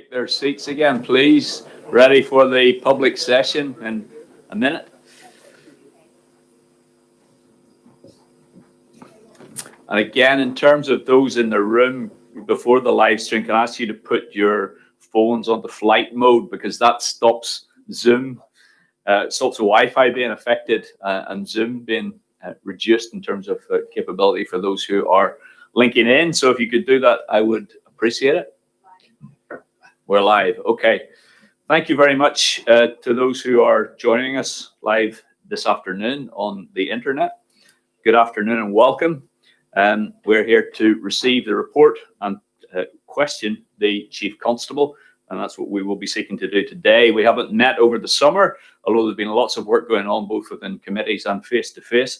Take their seats again, please. Ready for the public session in a minute. And again, in terms of those in the room before the live stream, can I ask you to put your phones onto flight mode, because that stops Zoom, stops the Wi-Fi being affected and Zoom being reduced in terms of capability for those who are linking in. So if you could do that, I would appreciate it. We're live. Okay. Thank you very much to those who are joining us live this afternoon on the internet. Good afternoon and welcome. We're here to receive the report and question the Chief Constable, and that's what we will be seeking to do today. We haven't met over the summer, although there's been lots of work going on both within committees and face-to-face.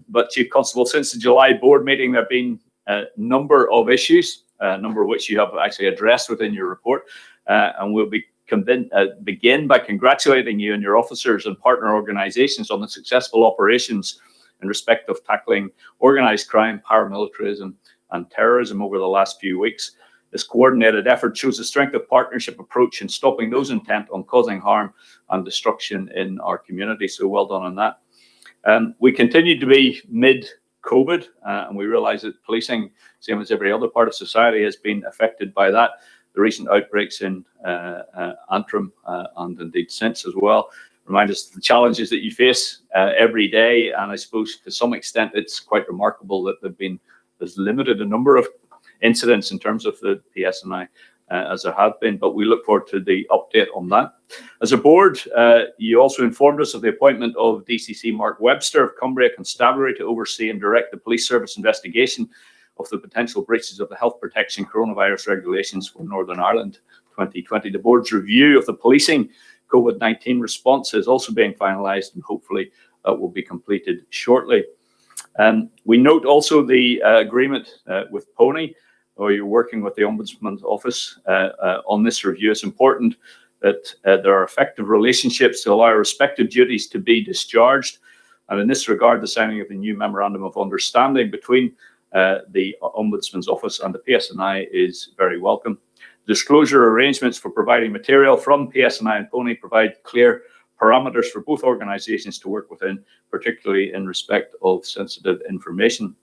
But Chief Constable, since the July board meeting, there have been a number of issues, a number of which you have actually addressed within your report, and we'll begin by congratulating you and your officers and partner organisations on the successful operations in respect of tackling organised crime, paramilitarism and terrorism over the last few weeks. This coordinated effort shows the strength of partnership approach in stopping those intent on causing harm and destruction in our community. So well done on that. We continue to be mid-COVID, and we realise that policing, same as every other part of society, has been affected by that. The recent outbreaks in Antrim and indeed since as well remind us of the challenges that you face every day. And I suppose to some extent it's quite remarkable that there's limited a number of incidents in terms of the PSNI as there have been, but we look forward to the update on that. As a board, you also informed us of the appointment of DCC Mark Webster of Cumbria Constabulary to oversee and direct the police service investigation of the potential breaches of the health protection coronavirus regulations for Northern Ireland 2020. The board's review of the policing COVID-19 response is also being finalised, and hopefully that will be completed shortly. We note also the agreement with PONI, or you're working with the Ombudsman's Office on this review. It's important that there are effective relationships to allow respective duties to be discharged. And in this regard, the signing of the new Memorandum of Understanding between the Ombudsman's Office and the PSNI is very welcome. Disclosure arrangements for providing material from PSNI and PONI provide clear parameters for both organisations to work within, particularly in respect of sensitive information.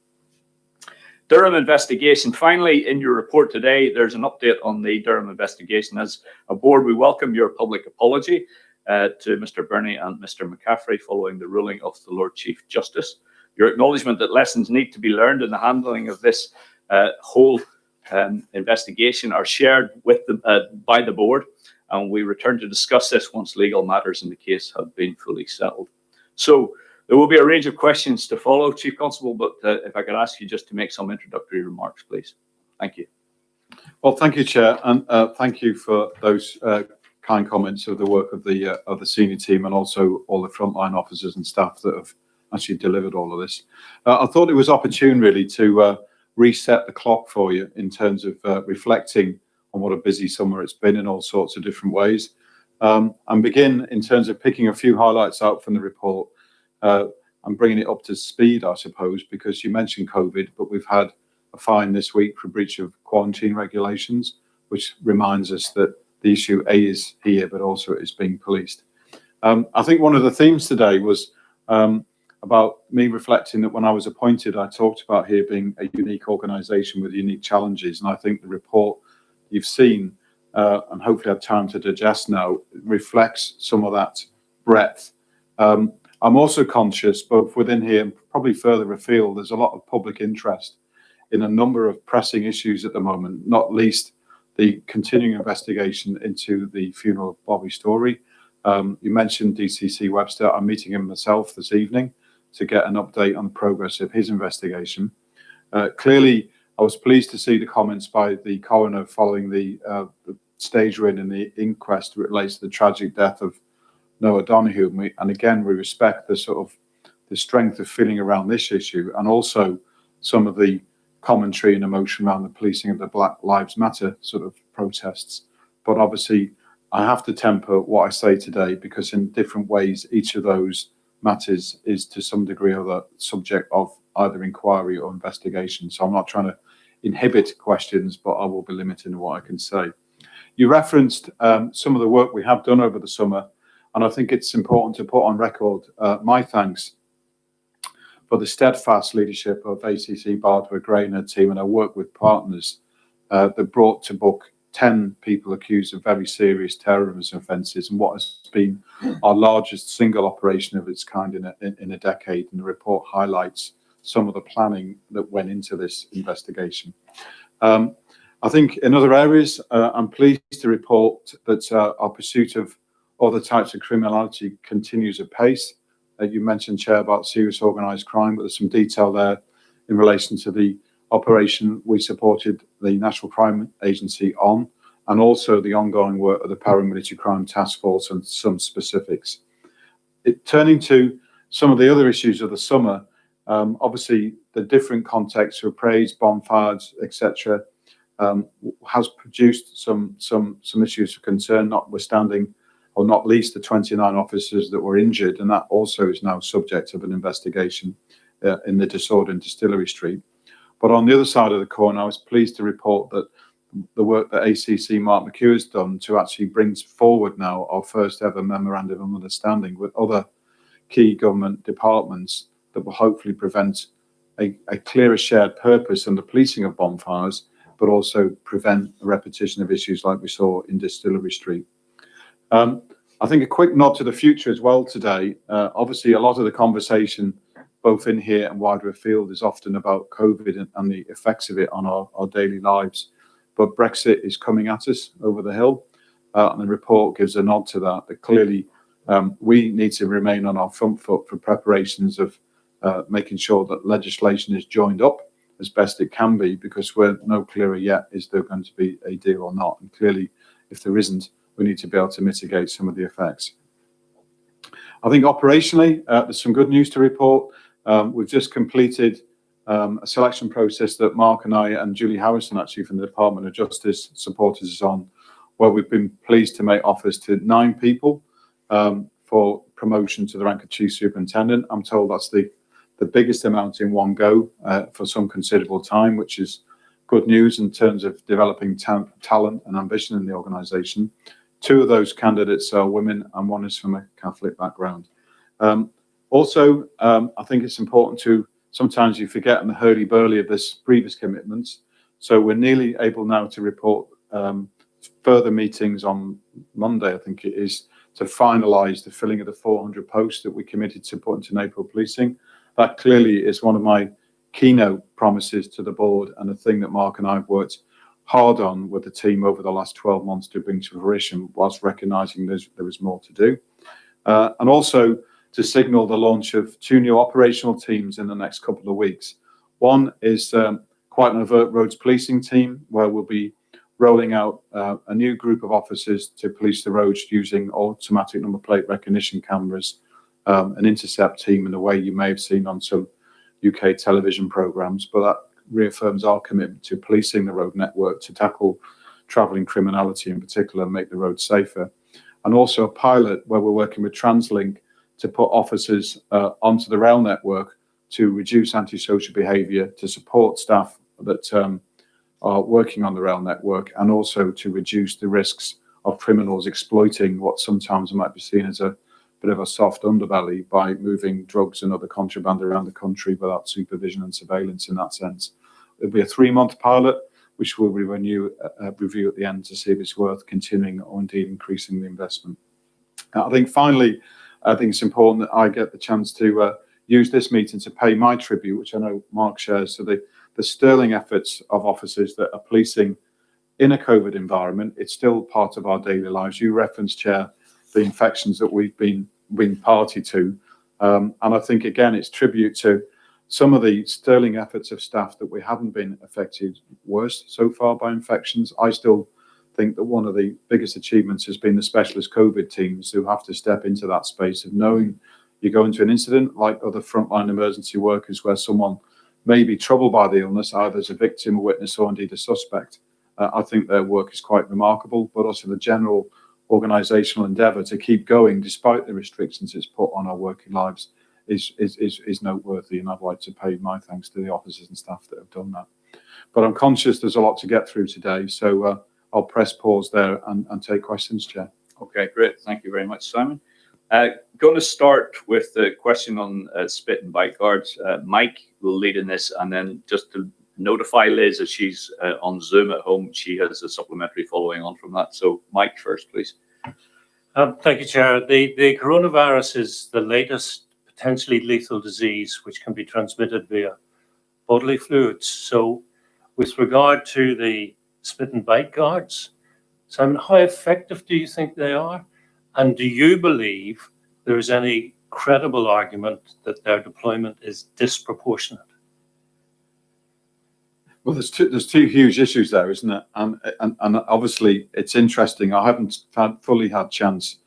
Durham Investigation. Finally, in your report today, there's an update on the Durham Investigation. As a board, we welcome your public apology to Mr. Birney and Mr. McCaffrey following the ruling of the Lord Chief Justice. Your acknowledgement that lessons need to be learned in the handling of this whole investigation are shared with by the board, and we return to discuss this once legal matters in the case have been fully settled. So there will be a range of questions to follow, Chief Constable, but if I could ask you just to make some introductory remarks, please. Thank you. Well, thank you, Chair, and thank you for those kind comments of the work of the senior team, and also all the frontline officers and staff that have actually delivered all of this. I thought it was opportune, really, to reset the clock for you in terms of reflecting on what a busy summer it's been in all sorts of different ways, and begin in terms of picking a few highlights out from the report and bringing it up to speed, I suppose, because you mentioned COVID, but we've had a fine this week for breach of quarantine regulations, which reminds us that the issue is here, but also it is being policed. I think one of the themes today was about me reflecting that when I was appointed, I talked about here being a unique organisation with unique challenges. And I think the report you've seen, and hopefully have time to digest now, reflects some of that breadth. I'm also conscious, both within here and probably further afield, there's a lot of public interest in a number of pressing issues at the moment, not least the continuing investigation into the funeral of Bobby Storey. You mentioned DCC Webster. I'm meeting him myself this evening to get an update on the progress of his investigation. Clearly, I was pleased to see the comments by the coroner following the stage we're in the inquest that relates to the tragic death of Noah Donoghue. And again, we respect the sort of the strength of feeling around this issue, and also some of the commentary and emotion around the policing of the BlackLivesMatter sort of protests. But obviously, I have to temper what I say today, because in different ways, each of those matters is to some degree or the subject of either inquiry or investigation. So I'm not trying to inhibit questions, but I will be limited in what I can say. You referenced some of the work we have done over the summer, and I think it's important to put on record my thanks for the steadfast leadership of ACC Barbara Gray and her team, and her work with partners that brought to book 10 people accused of very serious terrorism offences, and what has been our largest single operation of its kind in a decade. And the report highlights some of the planning that went into this investigation. I think in other areas, I'm pleased to report that our pursuit of other types of criminality continues apace. You mentioned, Chair, about serious organised crime, but there's some detail there in relation to the operation we supported the National Crime Agency on, and also the ongoing work of the Paramilitary Crime Task Force and some specifics. Turning to some of the other issues of the summer, obviously the different contexts of praise, bonfires, etc., has produced some issues of concern, notwithstanding, or not least, the 29 officers that were injured, and that also is now subject of an investigation in the disorder in Distillery Street. But on the other side of the coin, I was pleased to report that the work that ACC Mark McHugh has done to actually bring forward now our first ever memorandum of understanding with other key government departments that will hopefully prevent a clearer shared purpose in the policing of bonfires, but also prevent a repetition of issues like we saw in Distillery Street. I think a quick nod to the future as well today. Obviously, a lot of the conversation, both in here and wider afield, is often about COVID and the effects of it on our daily lives. But Brexit is coming at us over the hill, and the report gives a nod to that. But clearly, we need to remain on our front foot for preparations of making sure that legislation is joined up as best it can be, because we're no clearer yet is there going to be a deal or not. And clearly, if there isn't, we need to be able to mitigate some of the effects. I think operationally, there's some good news to report. We've just completed a selection process that Mark and I and Julie Harrison, actually from the Department of Justice, supported us on, where we've been pleased to make offers to 9 people for promotion to the rank of Chief Superintendent. I'm told that's the biggest amount in one go for some considerable time, which is good news in terms of developing talent and ambition in the organisation. 2 of those candidates are women, and 1 is from a Catholic background. Also, I think it's important to, sometimes you forget in the hurly-burly of this previous commitments. So we're nearly able now to report further meetings on Monday, I think it is, to finalise the filling of the 400 posts that we committed to put into neighbourhood policing. That clearly is one of my keynote promises to the board, and a thing that Mark and I have worked hard on with the team over the last 12 months to bring to fruition, whilst recognising there is more to do. And also to signal the launch of 2 new operational teams in the next couple of weeks. One is quite an overt roads policing team, where we'll be rolling out a new group of officers to police the roads using automatic number plate recognition cameras, an intercept team in the way you may have seen on some UK television programmes, but that reaffirms our commitment to policing the road network to tackle travelling criminality in particular and make the roads safer. And also a pilot where we're working with TransLink to put officers onto the rail network to reduce antisocial behaviour, to support staff that are working on the rail network, and also to reduce the risks of criminals exploiting what sometimes might be seen as a bit of a soft underbelly by moving drugs and other contraband around the country without supervision and surveillance in that sense. It'll be a 3-month pilot, which we'll review at the end to see if it's worth continuing or indeed increasing the investment. I think finally, I think it's important that I get the chance to use this meeting to pay my tribute, which I know Mark shares, to the sterling efforts of officers that are policing in a COVID environment. It's still part of our daily lives. You referenced, Chair, the infections that we've been party to. And I think, again, it's tribute to some of the sterling efforts of staff that we haven't been affected worse so far by infections. I still think that one of the biggest achievements has been the specialist COVID teams who have to step into that space of knowing you go into an incident like other frontline emergency workers where someone may be troubled by the illness, either as a victim, a witness, or indeed a suspect. I think their work is quite remarkable, but also the general organisational endeavour to keep going despite the restrictions it's put on our working lives is noteworthy, and I'd like to pay my thanks to the officers and staff that have done that. But I'm conscious there's a lot to get through today, so I'll press pause there and take questions, Chair. Okay, great. Thank you very much, Simon. Going to start with the question on spit and bite guards. Mike will lead in this, and then just to notify Liz as she's on Zoom at home, she has a supplementary following on from that. So Mike first, please. Thank you, Chair. The coronavirus is the latest potentially lethal disease which can be transmitted via bodily fluids. So with regard to the spit and bite guards, Simon, how effective do you think they are? And do you believe there is any credible argument that their deployment is disproportionate? Well, there's two huge issues there, isn't it? And obviously it's interesting. I haven't fully had chance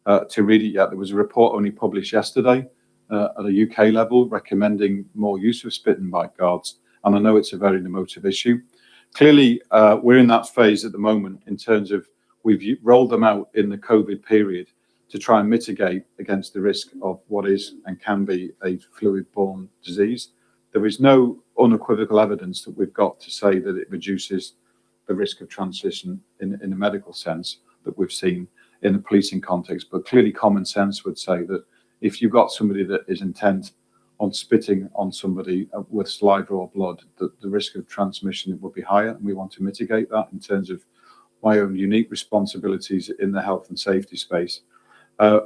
to read it yet. There was a report only published yesterday at a UK level recommending more use of spit and bite guards. And I know it's a very emotive issue. Clearly, we're in that phase at the moment in terms of we've rolled them out in the COVID period to try and mitigate against the risk of what is and can be a fluid-borne disease. There is no unequivocal evidence that we've got to say that it reduces the risk of transmission in a medical sense that we've seen in the policing context. But clearly common sense would say that if you've got somebody that is intent on spitting on somebody with saliva or blood, that the risk of transmission would be higher, and we want to mitigate that in terms of my own unique responsibilities in the health and safety space.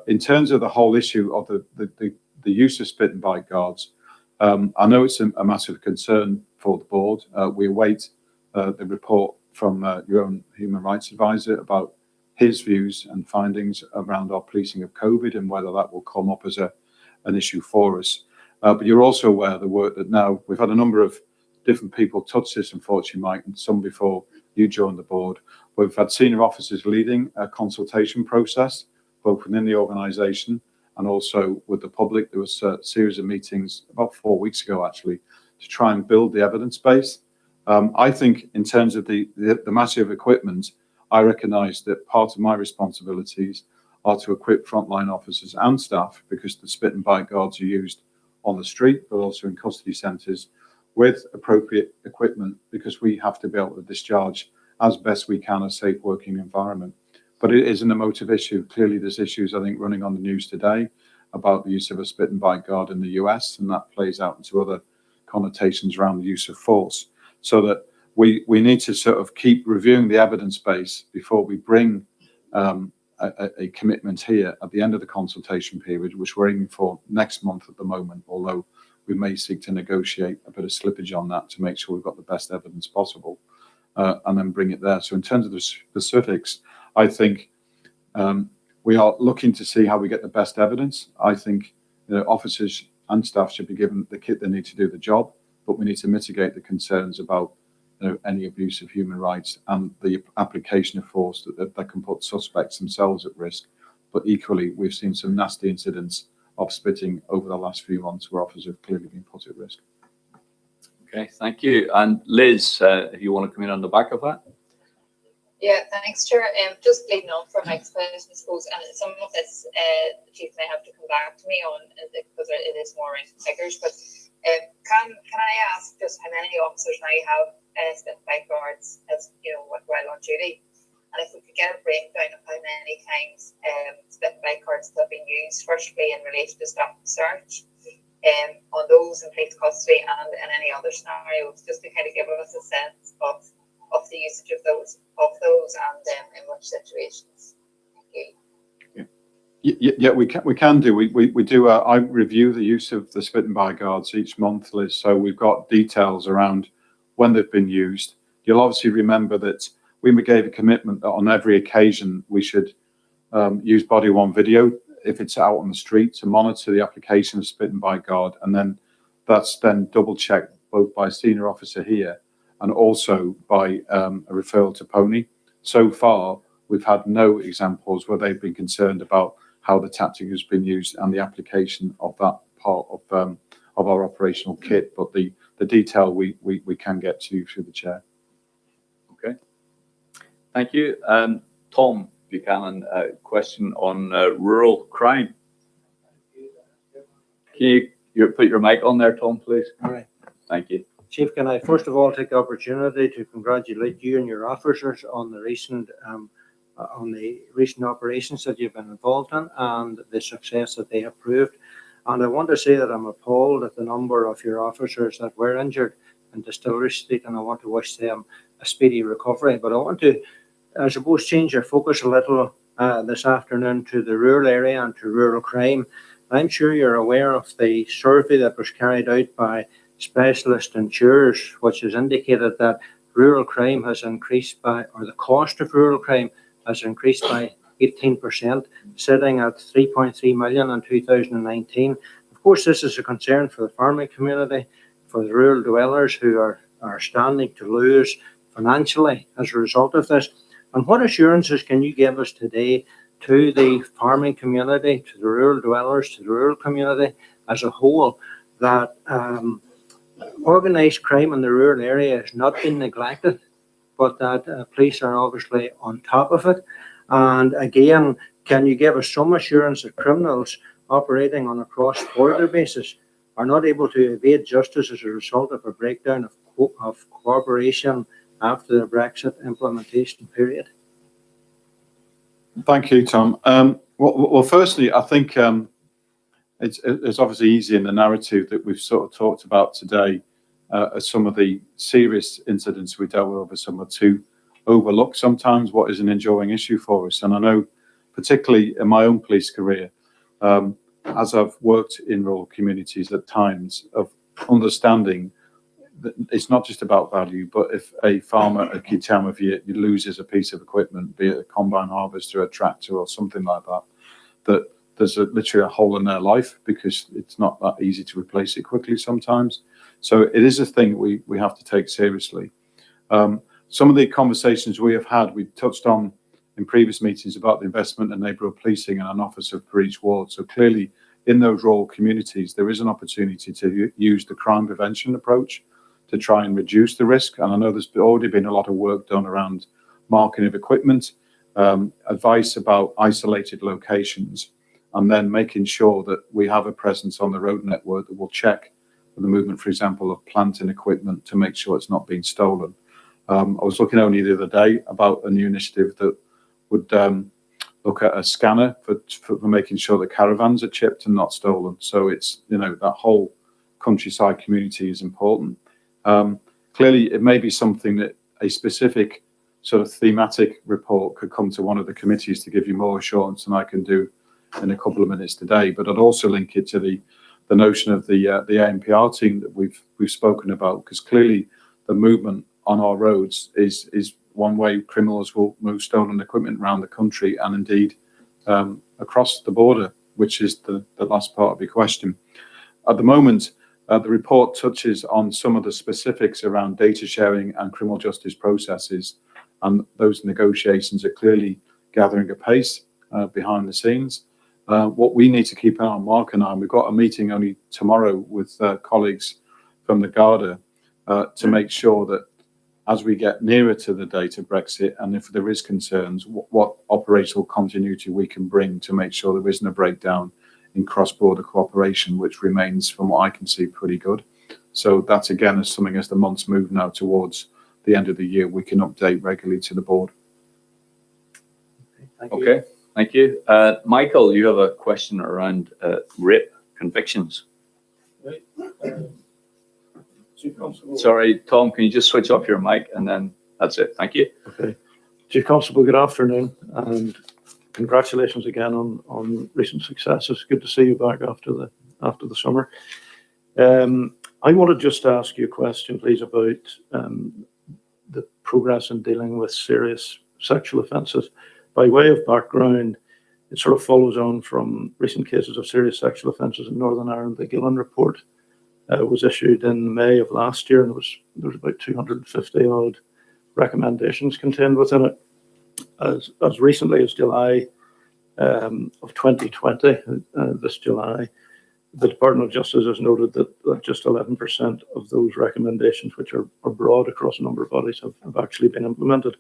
In terms of the whole issue of the use of spit and bite guards, I know it's a massive concern for the board. We await the report from your own human rights advisor about his views and findings around our policing of COVID and whether that will come up as an issue for us. But you're also aware of the work that now we've had a number of different people touch this, unfortunately, Mike, and some before you joined the board. We've had senior officers leading a consultation process, both within the organisation and also with the public. There was a series of meetings about 4 weeks ago, actually, to try and build the evidence base. I think in terms of the massive equipment, I recognise that part of my responsibilities are to equip frontline officers and staff, because the spit and bite guards are used on the street, but also in custody centres, with appropriate equipment, because we have to be able to discharge as best we can a safe working environment. But it is an emotive issue. Clearly, there's issues, I think, running on the news today about the use of a spit and bite guard in the US, and that plays out into other connotations around the use of force. So that we need to sort of keep reviewing the evidence base before we bring a commitment here at the end of the consultation period, which we're aiming for next month at the moment, although we may seek to negotiate a bit of slippage on that to make sure we've got the best evidence possible, and then bring it there. So in terms of the specifics, I think we are looking to see how we get the best evidence. I think officers and staff should be given the kit they need to do the job, but we need to mitigate the concerns about any abuse of human rights and the application of force that can put suspects themselves at risk. But equally, we've seen some nasty incidents of spitting over the last few months where officers have clearly been put at risk. Okay, thank you. And Liz, if you want to come in on the back of that. Yeah, thanks, Chair. Just leading on from my explanation, I suppose, and some of this the Chief may have to come back to me on because it is more in figures. But can I ask just how many officers now have spit and bite guards as while on duty? And if we could get a breakdown of how many times spit and bite guards have been used, firstly in relation to stop and search, on those in police custody and in any other scenarios, just to kind of give us a sense of the usage of those and in which situations. Thank you. Yeah, we can do. We do. I review the use of the spit and bite guards each month, Liz. So we've got details around when they've been used. You'll obviously remember that we gave a commitment that on every occasion we should use body-worn video if it's out on the street to monitor the application of spit and bite guard, and then that's then double-checked both by a senior officer here and also by a referral to Pony. So far, we've had no examples where they've been concerned about how the tactic has been used and the application of that part of our operational kit. But the detail we can get to through the chair. Okay, thank you. Tom Buchanan, question on rural crime. Can you put your mic on there, Tom, please? All right. Thank you. Chief, can I first of all take the opportunity to congratulate you and your officers on the recent operations that you've been involved in and the success that they have proved. And I want to say that I'm appalled at the number of your officers that were injured in Distillery Street, and I want to wish them a speedy recovery. But I want to, I suppose, change your focus a little this afternoon to the rural area and to rural crime. I'm sure you're aware of the survey that was carried out by specialist insurers, which has indicated that rural crime has increased by, or the cost of rural crime has increased by 18%, sitting at 3.3 million in 2019. Of course, this is a concern for the farming community, for the rural dwellers who are standing to lose financially as a result of this. And what assurances can you give us today to the farming community, to the rural dwellers, to the rural community as a whole, that organised crime in the rural area has not been neglected, but that police are obviously on top of it? And again, can you give us some assurance that criminals operating on a cross-border basis are not able to evade justice as a result of a breakdown of cooperation after the Brexit implementation period? Thank you, Tom. Well, firstly, I think it's obviously easy in the narrative that we've sort of talked about today as some of the serious incidents we dealt with over summer to overlook sometimes what is an enduring issue for us. And I know, particularly in my own police career, as I've worked in rural communities at times, of understanding that it's not just about value, but if a farmer at a key time of year loses a piece of equipment, be it a combine harvester, a tractor or something like that, that there's literally a hole in their life because it's not that easy to replace it quickly sometimes. So it is a thing we have to take seriously. Some of the conversations we have had, we touched on in previous meetings about the investment in neighbourhood policing and an officer for each ward. So clearly in those rural communities, there is an opportunity to use the crime prevention approach to try and reduce the risk. And I know there's already been a lot of work done around marking of equipment, advice about isolated locations, and then making sure that we have a presence on the road network that will check for the movement, for example, of plant and equipment to make sure it's not being stolen. I was looking only the other day about a new initiative that would look at a scanner for making sure that caravans are chipped and not stolen. So it's, you know, that whole countryside community is important. Clearly, it may be something that a specific sort of thematic report could come to one of the committees to give you more assurance than I can do in a couple of minutes today. But I'd also link it to the notion of the ANPR team that we've spoken about, because clearly the movement on our roads is one way criminals will move stolen equipment around the country and indeed across the border, which is the last part of your question. At the moment, the report touches on some of the specifics around data sharing and criminal justice processes, and those negotiations are clearly gathering a pace behind the scenes. What we need to keep an eye on, Mark and I, and we've got a meeting only tomorrow with colleagues from the Garda to make sure that as we get nearer to the date of Brexit, and if there is concerns, what operational continuity we can bring to make sure there isn't a breakdown in cross-border cooperation, which remains, from what I can see, pretty good. So that, again, is something as the months move now towards the end of the year, we can update regularly to the board. Okay, thank you. Michael, you have a question around rape convictions. Right. Chief Constable. Sorry, Tom, can you just switch off your mic and then that's it. Thank you. Okay. Chief Constable, good afternoon, and congratulations again on recent successes. Good to see you back after the summer. I want to just ask you a question, please, about the progress in dealing with serious sexual offences. By way of background, it sort of follows on from recent cases of serious sexual offences in Northern Ireland. The Gillen report was issued in May of last year, and there was about 250 odd recommendations contained within it. As recently as July of 2020, this July, the Department of Justice has noted that just 11% of those recommendations, which are broad across a number of bodies, have actually been implemented.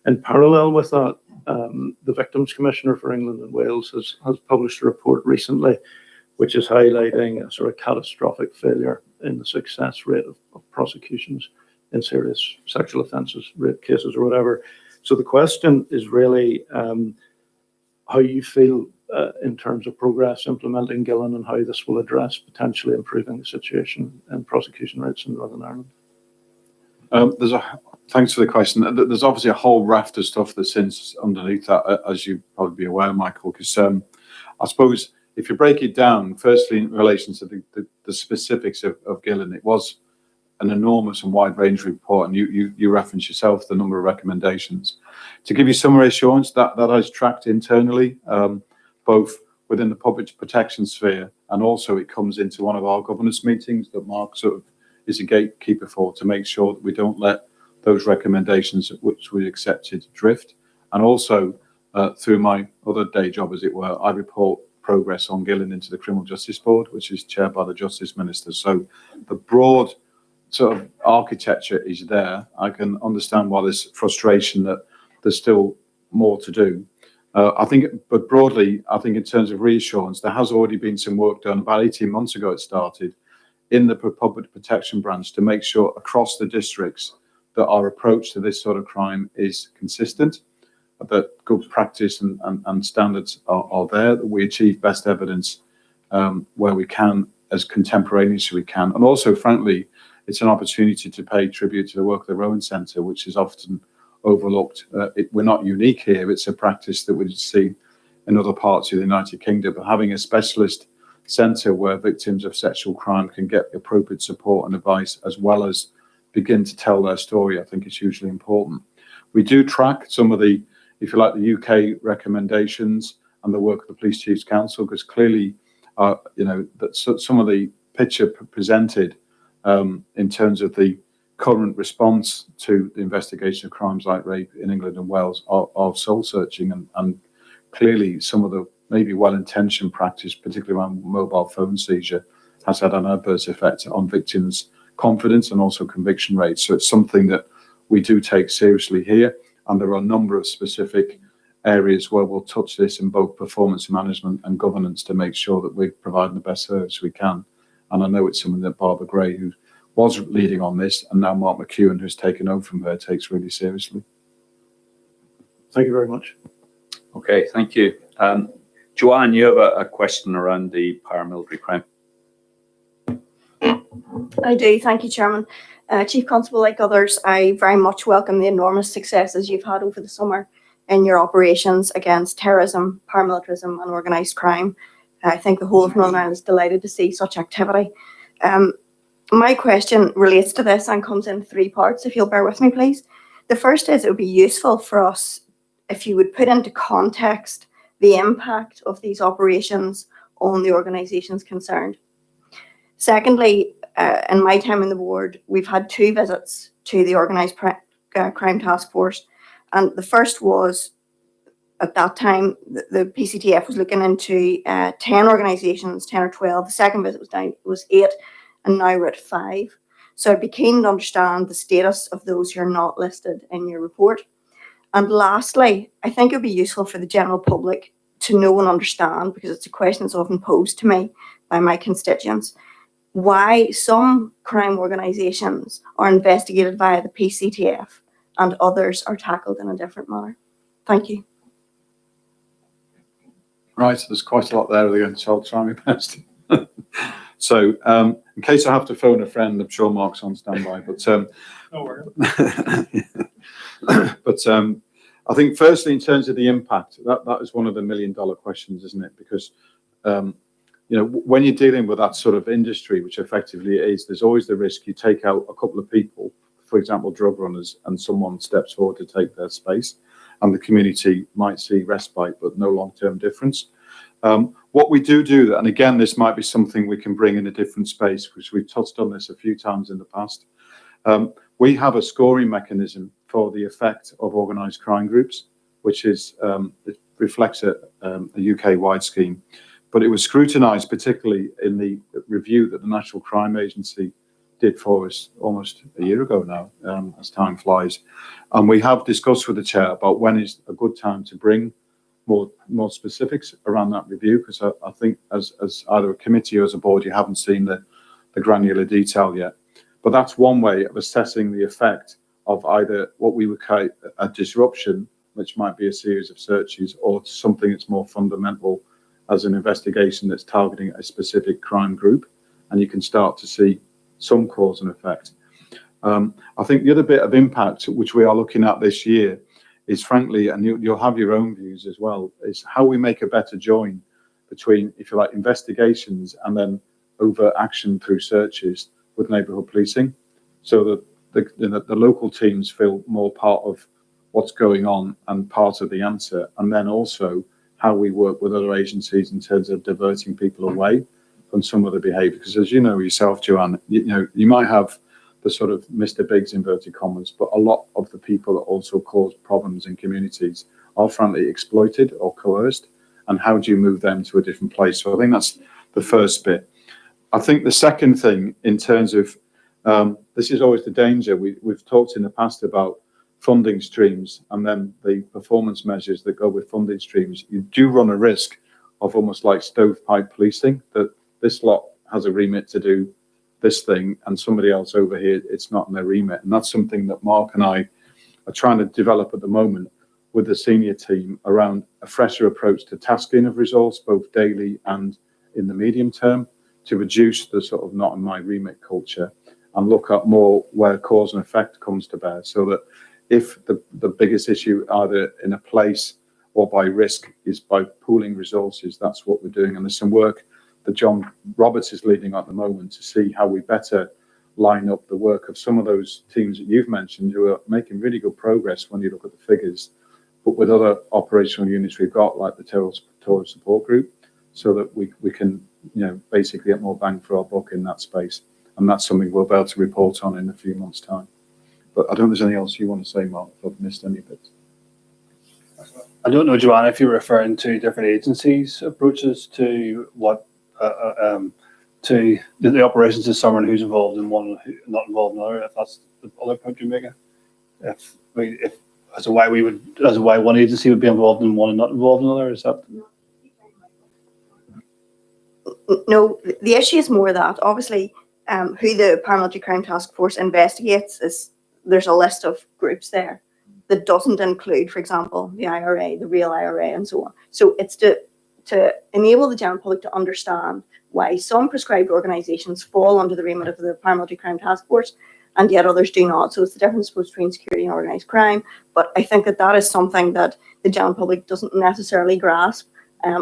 In parallel with that, the Victims Commissioner for England and Wales has published a report recently, which is highlighting a sort of catastrophic failure in the success rate of prosecutions in serious sexual offences, rape cases or whatever. So the question is really how you feel in terms of progress implementing Gillen and how this will address potentially improving the situation in prosecution rates in Northern Ireland. Thanks for the question. There's obviously a whole raft of stuff that sits underneath that, as you probably be aware, Michael, because I suppose if you break it down, firstly, in relation to the specifics of Gillen, it was an enormous and wide-ranging report, and you referenced yourself the number of recommendations. To give you some reassurance, that has tracked internally, both within the public protection sphere, and also it comes into one of our governance meetings that Mark sort of is a gatekeeper for, to make sure that we don't let those recommendations which we accepted drift. And also, through my other day job, as it were, I report progress on Gillen into the Criminal Justice Board, which is chaired by the Justice Minister. So the broad sort of architecture is there. I can understand why there's frustration that there's still more to do. But broadly, I think in terms of reassurance, there has already been some work done. About 18 months ago, it started in the public protection branch to make sure across the districts that our approach to this sort of crime is consistent, that good practice and standards are there, that we achieve best evidence where we can, as contemporaneously we can. And also, frankly, it's an opportunity to pay tribute to the work of the Rowan Centre, which is often overlooked. We're not unique here. It's a practice that we see in other parts of the United Kingdom, but having a specialist centre where victims of sexual crime can get appropriate support and advice, as well as begin to tell their story, I think is hugely important. We do track some of the, if you like, the UK recommendations and the work of the Police Chiefs Council, because clearly, that some of the picture presented in terms of the current response to the investigation of crimes like rape in England and Wales are soul-searching, and clearly some of the maybe well-intentioned practice, particularly around mobile phone seizure, has had an adverse effect on victims' confidence and also conviction rates. So it's something that we do take seriously here, and there are a number of specific areas where we'll touch this in both performance management and governance to make sure that we're providing the best service we can. And I know it's something that Barbara Gray, who was leading on this, and now Mark McEwen, who's taken over from her, takes really seriously. Thank you very much. Okay, thank you. Joanne, you have a question around the paramilitary crime. I do, thank you, Chairman. Chief Constable, like others, I very much welcome the enormous successes you've had over the summer in your operations against terrorism, paramilitarism and organised crime. I think the whole of Northern Ireland is delighted to see such activity. My question relates to this and comes in three parts, if you'll bear with me, please. The first is, it would be useful for us if you would put into context the impact of these operations on the organisations concerned. Secondly, in my time on the board, we've had 2 visits to the Organised Crime Task Force. And the first was, at that time, the PCTF was looking into 10 organisations, 10 or 12. The second visit was 8, and now we're at 5. So I'd be keen to understand the status of those who are not listed in your report. And lastly, I think it would be useful for the general public to know and understand, because it's a question that's often posed to me by my constituents, why some crime organisations are investigated via the PCTF and others are tackled in a different manner. Thank you. Right, so there's quite a lot there again, so I'll try my best. So, in case I have to phone a friend, I'm sure Mark's on standby. But I think firstly, in terms of the impact, that is one of the $1 million questions, isn't it? Because when you're dealing with that sort of industry, which effectively it is, there's always the risk you take out a couple of people, for example, drug runners, and someone steps forward to take their space, and the community might see respite but no long-term difference. What we do, and again, this might be something we can bring in a different space, because we've touched on this a few times in the past. We have a scoring mechanism for the effect of organised crime groups, which is it reflects a UK-wide scheme, but it was scrutinised particularly in the review that the National Crime Agency did for us almost a year ago now, as time flies. And we have discussed with the chair about when is a good time to bring more specifics around that review, because I think as either a committee or as a board, you haven't seen the the granular detail yet. But that's one way of assessing the effect of either what we would call a disruption, which might be a series of searches, or something that's more fundamental as an investigation that's targeting a specific crime group. And you can start to see some cause and effect. I think the other bit of impact, which we are looking at this year, is frankly, and you'll have your own views as well, is how we make a better join between, if you like, investigations and then overt action through searches with neighbourhood policing, so that the local teams feel more part of what's going on and part of the answer, and then also how we work with other agencies in terms of diverting people away from some of the behaviour. Because as you know yourself, Joanne, you might have the sort of Mr. Biggs inverted commas, but a lot of the people that also cause problems in communities are frankly exploited or coerced, and how do you move them to a different place? So I think that's the first bit. I think the second thing, in terms of this is always the danger. We've talked in the past about funding streams and then the performance measures that go with funding streams. You do run a risk of almost like stovepipe policing, that this lot has a remit to do this thing and somebody else over here, it's not in their remit. And that's something that Mark and I are trying to develop at the moment with the senior team around a fresher approach to tasking of resource, both daily and in the medium term, to reduce the sort of not in my remit culture and look at more where cause and effect comes to bear, so that if the biggest issue either in a place or by risk is by pooling resources, that's what we're doing. And there's some work that John Roberts is leading at the moment to see how we better line up the work of some of those teams that you've mentioned, who are making really good progress when you look at the figures, but with other operational units we've got, like the terrorist support group, so that we can, basically get more bang for our buck in that space. And that's something we'll be able to report on in a few months' time. But I don't know if there's anything else you want to say, Mark, if I've missed any bits. I don't know, Joanne, if you're referring to different agencies' approaches to what to the operations of someone who's involved in one and not involved in another. If that's the other point you're making, if as to why one agency would be involved in one and not involved in another, is that? No, the issue is more that obviously who the Paramilitary Crime Task Force investigates is, there's a list of groups there that doesn't include, for example, the IRA, the real IRA, and so on. So it's to enable the general public to understand why some prescribed organisations fall under the remit of the Paramilitary Crime Task Force and yet others do not. So it's the difference between security and organised crime. But I think that is something that the general public doesn't necessarily grasp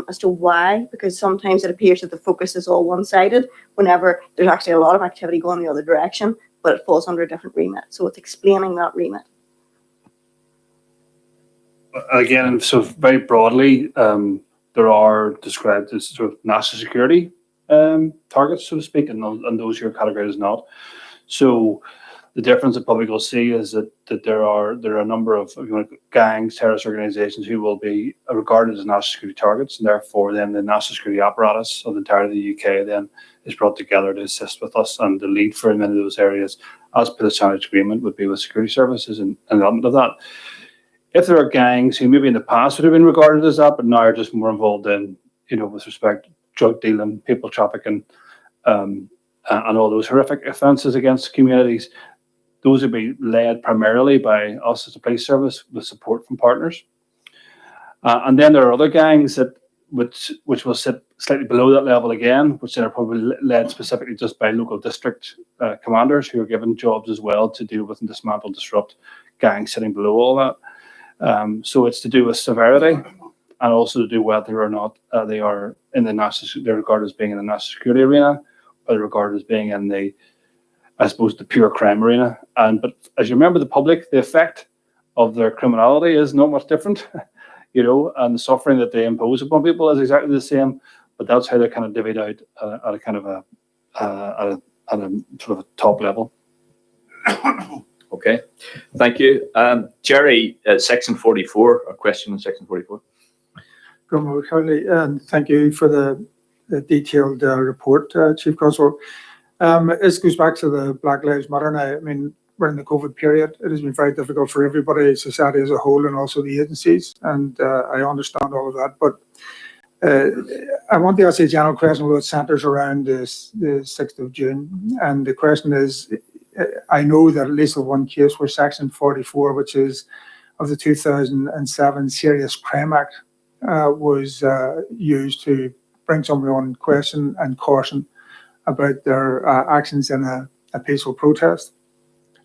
as to why, because sometimes it appears that the focus is all one-sided whenever there's actually a lot of activity going the other direction, but it falls under a different remit. So it's explaining that remit. Again, so very broadly, there are described as sort of national security targets, so to speak, and those you're categorized as not. So the difference that public will see is that there are a number of, if you want, gangs, terrorist organisations who will be regarded as national security targets, and therefore then the national security apparatus of the entirety of the UK then is brought together to assist with us, and the lead for many of those areas, as per the standards agreement, would be with security services and an element of that. If there are gangs who maybe in the past would have been regarded as that, but now are just more involved in, with respect to drug dealing, people trafficking, and all those horrific offences against communities, those would be led primarily by us as a police service with support from partners. And then there are other gangs which will sit slightly below that level again, which then are probably led specifically just by local district commanders who are given jobs as well to deal with and dismantle, disrupt gangs sitting below all that. So it's to do with severity and also to do whether or not they are in they're regarded as being in the national security arena, or they're regarded as being in the pure crime arena. But as you remember, the public, the effect of their criminality is not much different, and the suffering that they impose upon people is exactly the same. But that's how they're kind of divvied out at a kind of at a sort of a top level. Okay, thank you. Gerry, section 44, a question on section 44. And thank you for the detailed report, Chief Constable. This goes back to the Black Lives Matter now. I mean, we're in the COVID period. It has been very difficult for everybody, society as a whole, and also the agencies. And I understand all of that. But I want to ask you a general question which centres around the 6th of June. And the question is, I know that at least in one case where Section 44, which is of the 2007 Serious Crime Act, was used to bring somebody on question and caution about their actions in a peaceful protest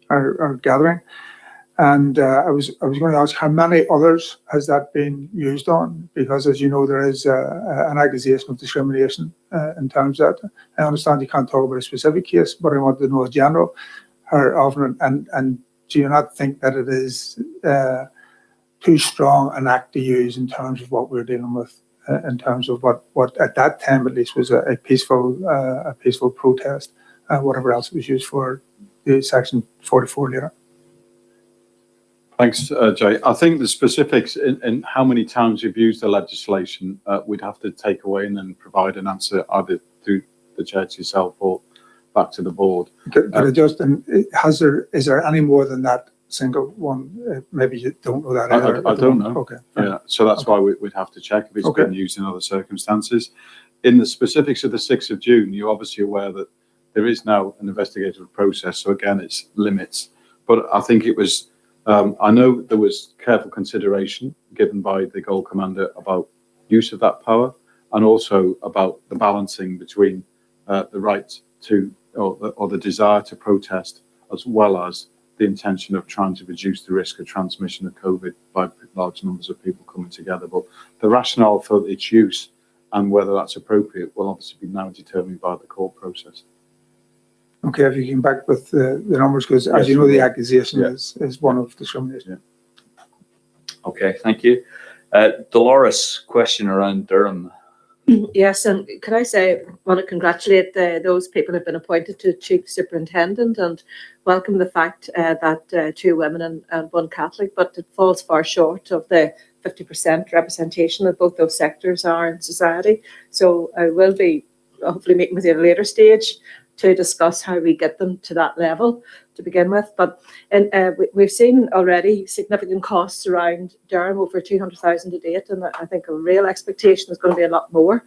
or gathering. And I was going to ask, how many others has that been used on? Because, as you know, there is an accusation of discrimination in terms of that. I understand you can't talk about a specific case, but I want to know in general how often, and do you not think that it is too strong an act to use in terms of what we're dealing with, in terms of what at that time at least was a peaceful protest, whatever else it was used for, the Section 44 later? Thanks, Jay. I think the specifics in how many times you've used the legislation, we'd have to take away and then provide an answer either through the chair to yourself or back to the board. Could I just, and is there any more than that single one? Maybe you don't know that either. I don't know. Okay. Yeah, so that's why we'd have to check if it's been used in other circumstances. In the specifics of the 6th of June, you're obviously aware that there is now an investigative process. So again, it's limits. But I think it was, I know there was careful consideration given by the Gold Commander about use of that power, and also about the balancing between the right to, or the desire to protest, as well as the intention of trying to reduce the risk of transmission of COVID by large numbers of people coming together. But the rationale for its use and whether that's appropriate will obviously be now determined by the court process. Okay, if you came back with the numbers, because as you know, the accusation is one of discrimination. Okay, thank you. Dolores, question around Durham. Yes, and could I say, I want to congratulate those people who have been appointed to Chief Superintendent and welcome the fact that 2 women and 1 Catholic, but it falls far short of the 50% representation that both those sectors are in society. So I will be hopefully meeting with you at a later stage to discuss how we get them to that level to begin with. But we've seen already significant costs around Durham, over 200,000 to date, and I think a real expectation is going to be a lot more.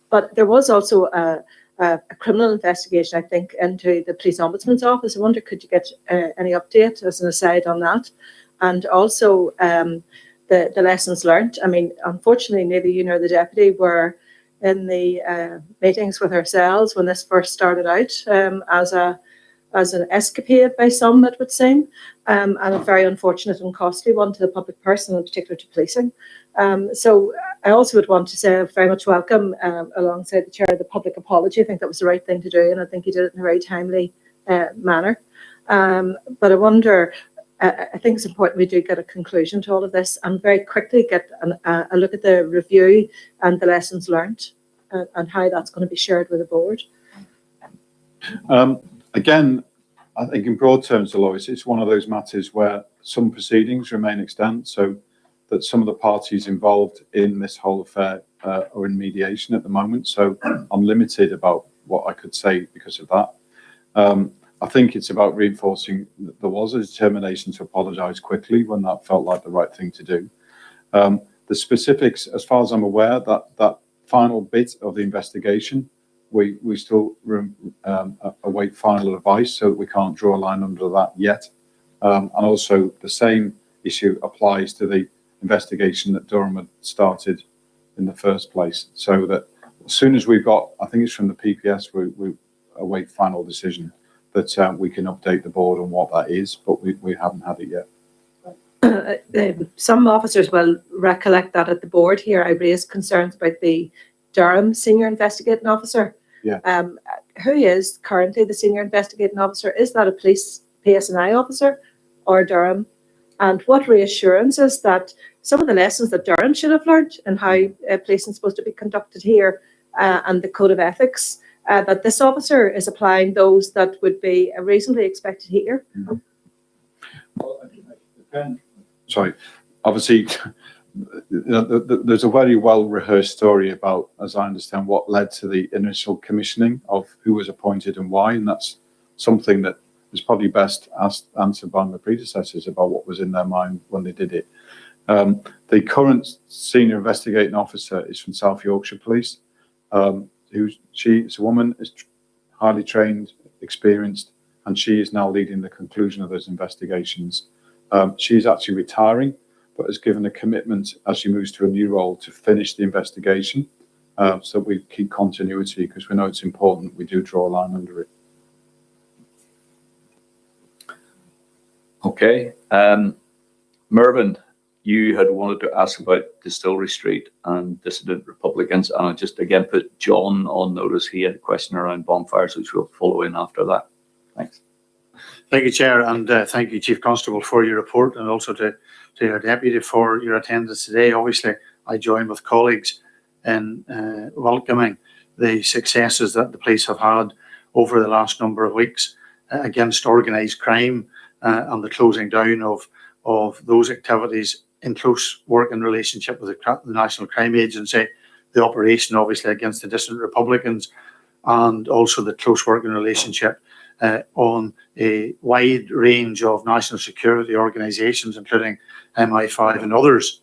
But there was also a criminal investigation, I think, into the Police Ombudsman's office. I wonder, could you get any update as an aside on that? And also the lessons learned. I mean, unfortunately, neither you nor the deputy were in the meetings with ourselves when this first started out as an escapade by some, it would seem, and a very unfortunate and costly one to the public person, in particular to policing. So I also would want to say I very much welcome, alongside the chair, the public apology. I think that was the right thing to do, and I think he did it in a very timely manner. But I wonder, I think it's important we do get a conclusion to all of this and very quickly get a look at the review and the lessons learned and how that's going to be shared with the board. Again, I think in broad terms, Dolores, it's one of those matters where some proceedings remain extant, so that some of the parties involved in this whole affair are in mediation at the moment. So I'm limited about what I could say because of that. I think it's about reinforcing that there was a determination to apologise quickly when that felt like the right thing to do. The specifics, as far as I'm aware, that final bit of the investigation, we still await final advice, so that we can't draw a line under that yet. And also the same issue applies to the investigation that Durham had started in the first place. So that as soon as we've got, I think it's from the PPS, we await final decision, that we can update the board on what that is, but we haven't had it yet. Some officers will recollect that at the board here I raised concerns about the Durham Senior Investigating Officer. Yeah. Who is currently the Senior Investigating Officer? Is that a police PSNI officer or Durham? And what reassurance is that some of the lessons that Durham should have learned and how policing is supposed to be conducted here and the code of ethics, that this officer is applying those that would be reasonably expected here? Mm-hmm. Well, again, sorry, obviously, there's a very well rehearsed story about, as I understand, what led to the initial commissioning of who was appointed and why, and that's something that is probably best answered by my predecessors about what was in their mind when they did it. The current senior investigating officer is from South Yorkshire Police. She's a woman, is highly trained, experienced, and she is now leading the conclusion of those investigations. She's actually retiring, but has given a commitment as she moves to a new role to finish the investigation. So we keep continuity because we know it's important. We do draw a line under it. Okay. Meryvn, you had wanted to ask about Distillery Street and dissident Republicans, and I just again put John on notice. He had a question around bonfires, which we'll follow in after that. Thanks. Thank you, Chair, and thank you, Chief Constable, for your report, and also to your Deputy for your attendance today. Obviously, I join with colleagues in welcoming the successes that the police have had over the last number of weeks against organised crime and the closing down of those activities in close working relationship with the National Crime Agency, the operation obviously against the dissident Republicans, and also the close working relationship on a wide range of national security organisations, including MI5 and others.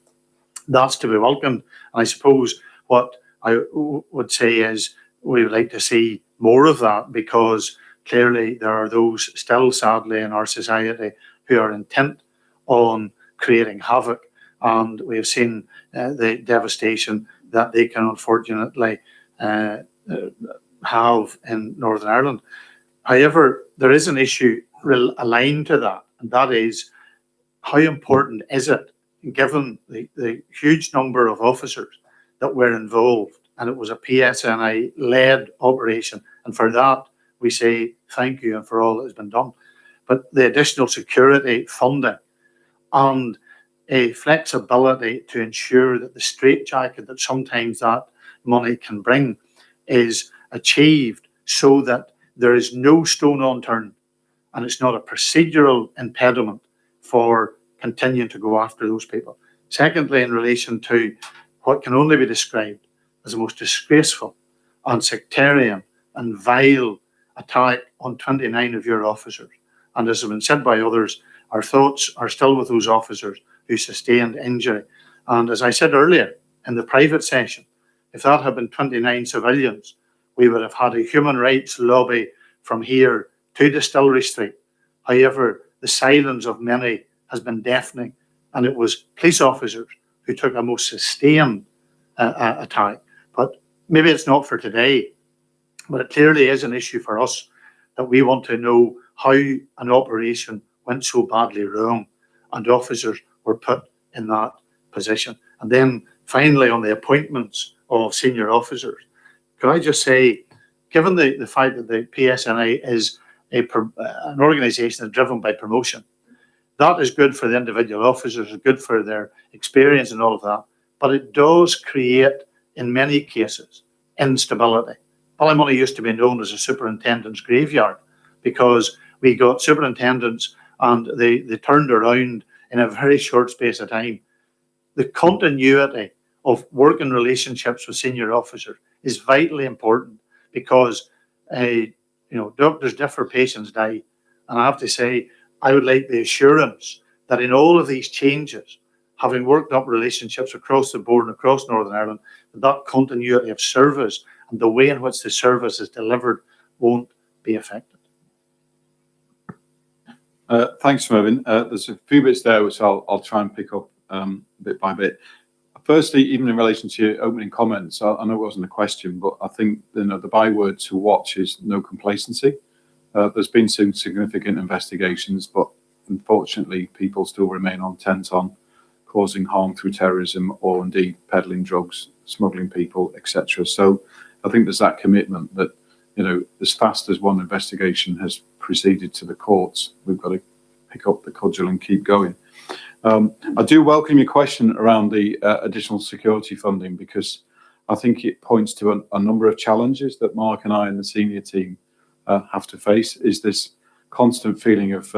That's to be welcomed. And I suppose what I would say is we would like to see more of that, because clearly there are those still, sadly, in our society who are intent on creating havoc. And we have seen the devastation that they can unfortunately have in Northern Ireland. However, there is an issue aligned to that, and that is how important is it, given the huge number of officers that were involved, and it was a PSNI-led operation, and for that we say thank you and for all that has been done. But the additional security funding and a flexibility to ensure that the straitjacket that sometimes that money can bring is achieved so that there is no stone unturned and it's not a procedural impediment for continuing to go after those people. Secondly, in relation to what can only be described as the most disgraceful and sectarian and vile attack on 29 of your officers. And as has been said by others, our thoughts are still with those officers who sustained injury. And as I said earlier in the private session, if that had been 29 civilians, we would have had a human rights lobby from here to Distillery Street. However, the silence of many has been deafening, and it was police officers who took a most sustained attack. But maybe it's not for today, but it clearly is an issue for us that we want to know how an operation went so badly wrong and officers were put in that position. And then finally, on the appointments of senior officers, could I just say, given the fact that the PSNI is an organisation that's driven by promotion, that is good for the individual officers, it's good for their experience and all of that, but it does create, in many cases, instability. Ballymoney used to be known as a superintendent's graveyard because we got superintendents and they turned around in a very short space of time. The continuity of working relationships with senior officers is vitally important because doctors differ, patients die. And I have to say, I would like the assurance that in all of these changes, having worked up relationships across the board and across Northern Ireland, that continuity of service and the way in which the service is delivered won't be affected. Thanks, Meryvn. There's a few bits there which I'll try and pick up bit by bit. Firstly, even in relation to your opening comments, I know it wasn't a question, but I think the byword to watch is no complacency. There's been some significant investigations, but unfortunately, people still remain intent on causing harm through terrorism or indeed peddling drugs, smuggling people, etc. So I think there's that commitment that, as fast as one investigation has proceeded to the courts, we've got to pick up the cudgel and keep going. I do welcome your question around the additional security funding, because I think it points to a number of challenges that Mark and I and the senior team have to face. Is this constant feeling of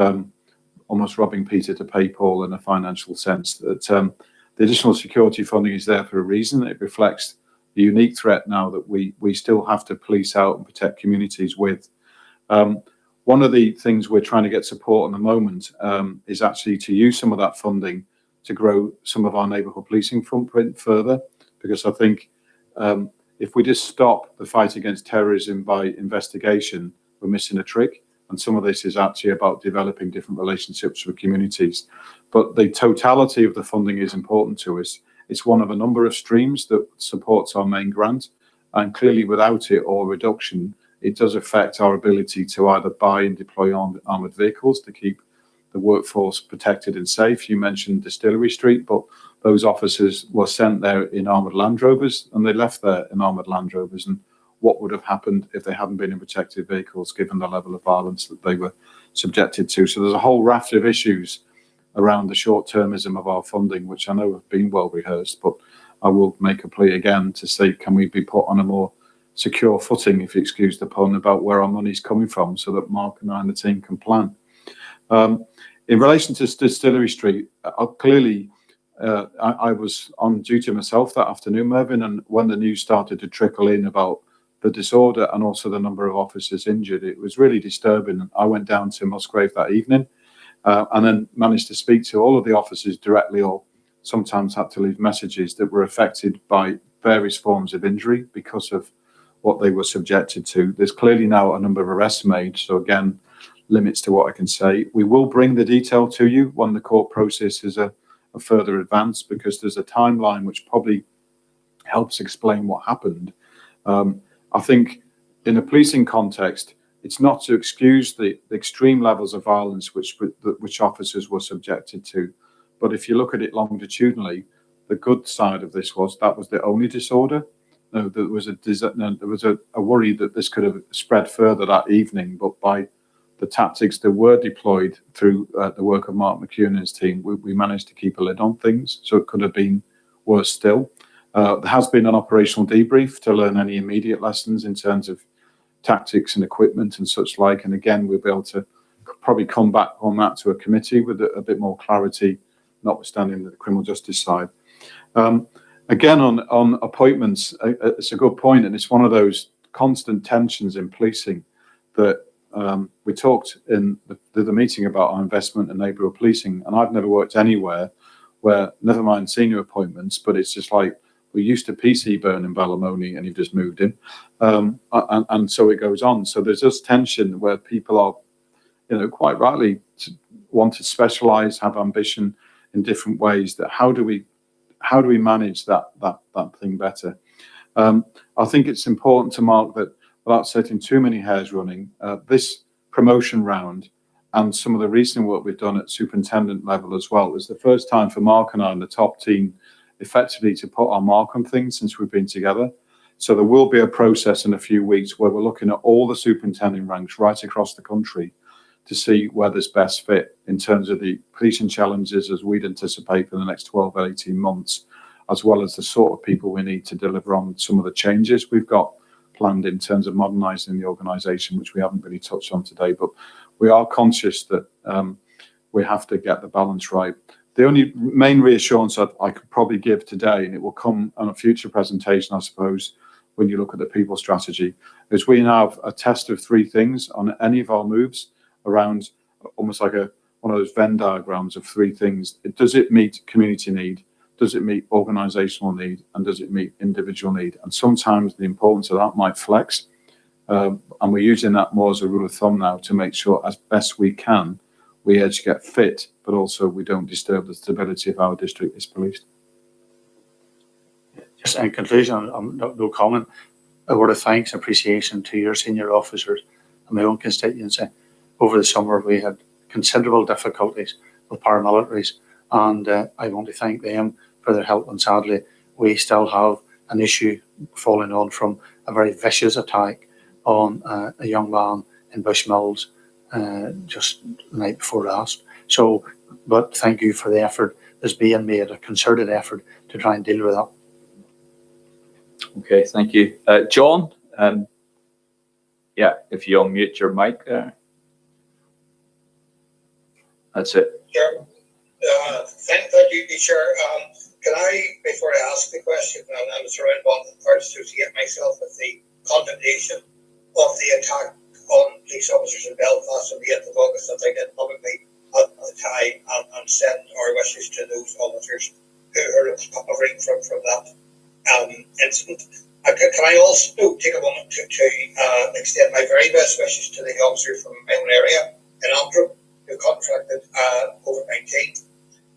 almost robbing Peter to pay Paul in a financial sense, that the additional security funding is there for a reason. It reflects the unique threat now that we still have to police out and protect communities with. One of the things we're trying to get support at the moment is actually to use some of that funding to grow some of our neighbourhood policing footprint further, because I think if we just stop the fight against terrorism by investigation, we're missing a trick. And some of this is actually about developing different relationships with communities. But the totality of the funding is important to us. It's one of a number of streams that supports our main grant. And clearly without it or reduction, it does affect our ability to either buy and deploy armoured vehicles to keep the workforce protected and safe. You mentioned Distillery Street, but those officers were sent there in armoured Land Rovers, and they left there in armoured Land Rovers. And what would have happened if they hadn't been in protected vehicles, given the level of violence that they were subjected to? So there's a whole raft of issues around the short-termism of our funding, which I know have been well rehearsed, but I will make a plea again to say, can we be put on a more secure footing, if you excuse the pun, about where our money's coming from, so that Mark and I and the team can plan. In relation to Distillery Street, clearly I was on duty myself that afternoon, Meryvn, and when the news started to trickle in about the disorder and also the number of officers injured, it was really disturbing. I went down to Musgrave that evening and then managed to speak to all of the officers directly, or sometimes had to leave messages, that were affected by various forms of injury because of what they were subjected to. There's clearly now a number of arrests made, so again, limits to what I can say. We will bring the detail to you when the court process is a further advance, because there's a timeline which probably helps explain what happened. I think in a policing context, it's not to excuse the extreme levels of violence which officers were subjected to. But if you look at it longitudinally, the good side of this was that was the only disorder. No, there was a worry that this could have spread further that evening, but by the tactics that were deployed through the work of Mark McEwen and his team, we managed to keep a lid on things. So it could have been worse still. There has been an operational debrief to learn any immediate lessons in terms of tactics and equipment and such like. And again, we'll be able to probably come back on that to a committee with a bit more clarity, notwithstanding the criminal justice side. Again, on appointments, it's a good point, and it's one of those constant tensions in policing that we talked in the meeting about our investment in neighbourhood policing, and I've never worked anywhere where, never mind senior appointments, but it's just like, we used to PC burn in Ballymoney and you've just moved in. And so it goes on. So there's this tension where people are, quite rightly want to specialise, have ambition in different ways. That how do we manage that thing better? I think it's important to mark that without setting too many hairs running, this promotion round and some of the recent work we've done at superintendent level as well is the first time for Mark and I and the top team effectively to put our mark on things since we've been together. So there will be a process in a few weeks where we're looking at all the superintendent ranks right across the country to see where there's best fit in terms of the policing challenges as we'd anticipate for the next 12 or 18 months, as well as the sort of people we need to deliver on some of the changes we've got planned in terms of modernising the organisation, which we haven't really touched on today. But we are conscious that we have to get the balance right. The only main reassurance I could probably give today, and it will come on a future presentation, I suppose, when you look at the people strategy, is we now have a test of three things on any of our moves around almost like one of those Venn diagrams of three things. Does it meet community need? Does it meet organisational need? And does it meet individual need? And sometimes the importance of that might flex. And we're using that more as a rule of thumb now to make sure as best we can, we edge get fit, but also we don't disturb the stability of our district is policed. Just in conclusion, no comment, a word of thanks and appreciation to your senior officers and my own constituency. Over the summer, we had considerable difficulties with paramilitaries, and I want to thank them for their help. And sadly, we still have an issue following on from a very vicious attack on a young man in Bushmills just the night before last. So, but thank you for the effort that's being made, a concerted effort to try and deal with that. Okay, thank you. John, yeah, if you unmute your mic there. That's it. Sure. Thank you, Chair. Can I, before I ask the question, and I'm surrounded by the first to get myself with the condemnation of the attack on police officers in Belfast on the 8th of August that I did publicly at the time and send our wishes to those officers who are recovering from that incident. Can I also take a moment to extend my very best wishes to the officers from my own area in Antrim who contracted COVID-19.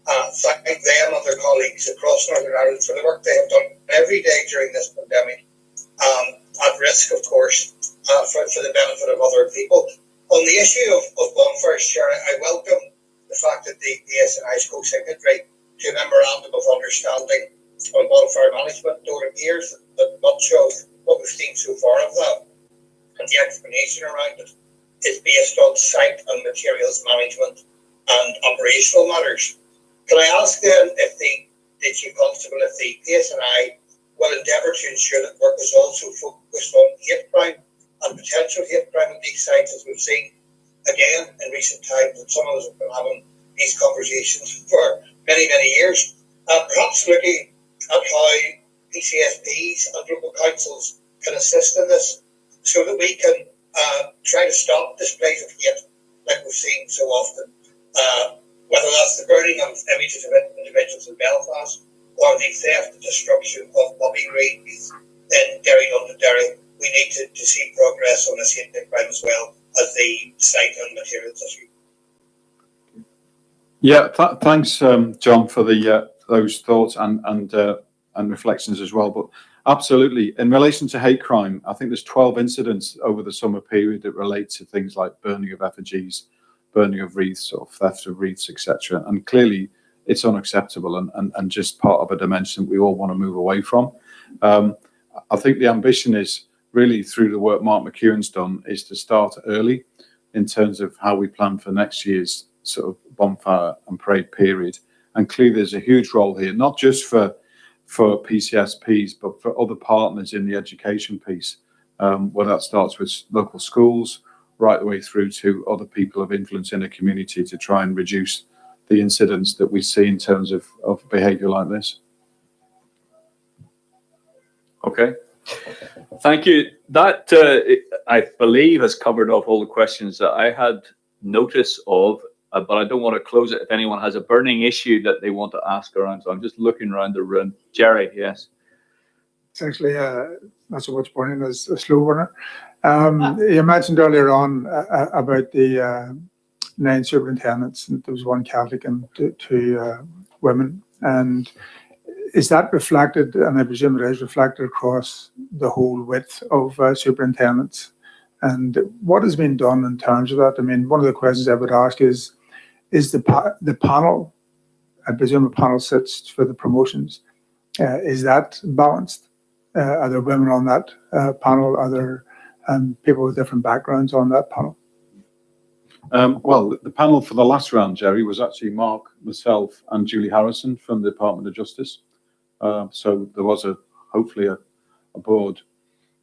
Thank them and their colleagues across Northern Ireland for the work they have done every day during this pandemic, at risk, of course, for the benefit of other people. On the issue of bonfires, Chair, I welcome the fact that the PSNI is co-signatory to a memorandum of understanding on bonfire management, though it appears that much of what we've seen so far of that and the explanation around it is based on site and materials management and operational matters. Can I ask then if the Chief Constable, if the PSNI will endeavour to ensure that work is also focused on hate crime and potential hate crime at these sites, as we've seen again in recent times, and some of us have been having these conversations for many, many years. Perhaps looking at how PCSPs and local councils can assist in this so that we can try to stop displays of hate like we've seen so often, whether that's the burning of images of individuals in Belfast or the theft and destruction of Bobby Green in Derry, Londonderry. We need to see progress on this hate crime as well as the site and materials issue. Yeah, thanks, John, for those thoughts and reflections as well. But absolutely, in relation to hate crime, I think there's 12 incidents over the summer period that relate to things like burning of effigies, burning of wreaths, or theft of wreaths, etc. And clearly, it's unacceptable and just part of a dimension we all want to move away from. I think the ambition is really, through the work Mark McEwen's done, is to start early in terms of how we plan for next year's sort of bonfire and parade period. And clearly there's a huge role here, not just for PCSPs, but for other partners in the education piece, where that starts with local schools, right the way through to other people of influence in a community to try and reduce the incidents that we see in terms of behaviour like this. Okay. Thank you. That, I believe, has covered off all the questions that I had notice of, but I don't want to close it if anyone has a burning issue that they want to ask around. So I'm just looking around the room. Gerry, yes. It's actually not so much burning as a slow burner. You mentioned earlier on about the 9 superintendents, and there was 1 Catholic and 2 women. And is that reflected, and I presume it is reflected across the whole width of superintendents? And what has been done in terms of that? I mean, one of the questions I would ask is the panel, I presume a panel sits for the promotions, is that balanced? Are there women on that panel? Are there people with different backgrounds on that panel? Well, the panel for the last round, Gerry, was actually Mark, myself, and Julie Harrison from the Department of Justice. So there was hopefully a broad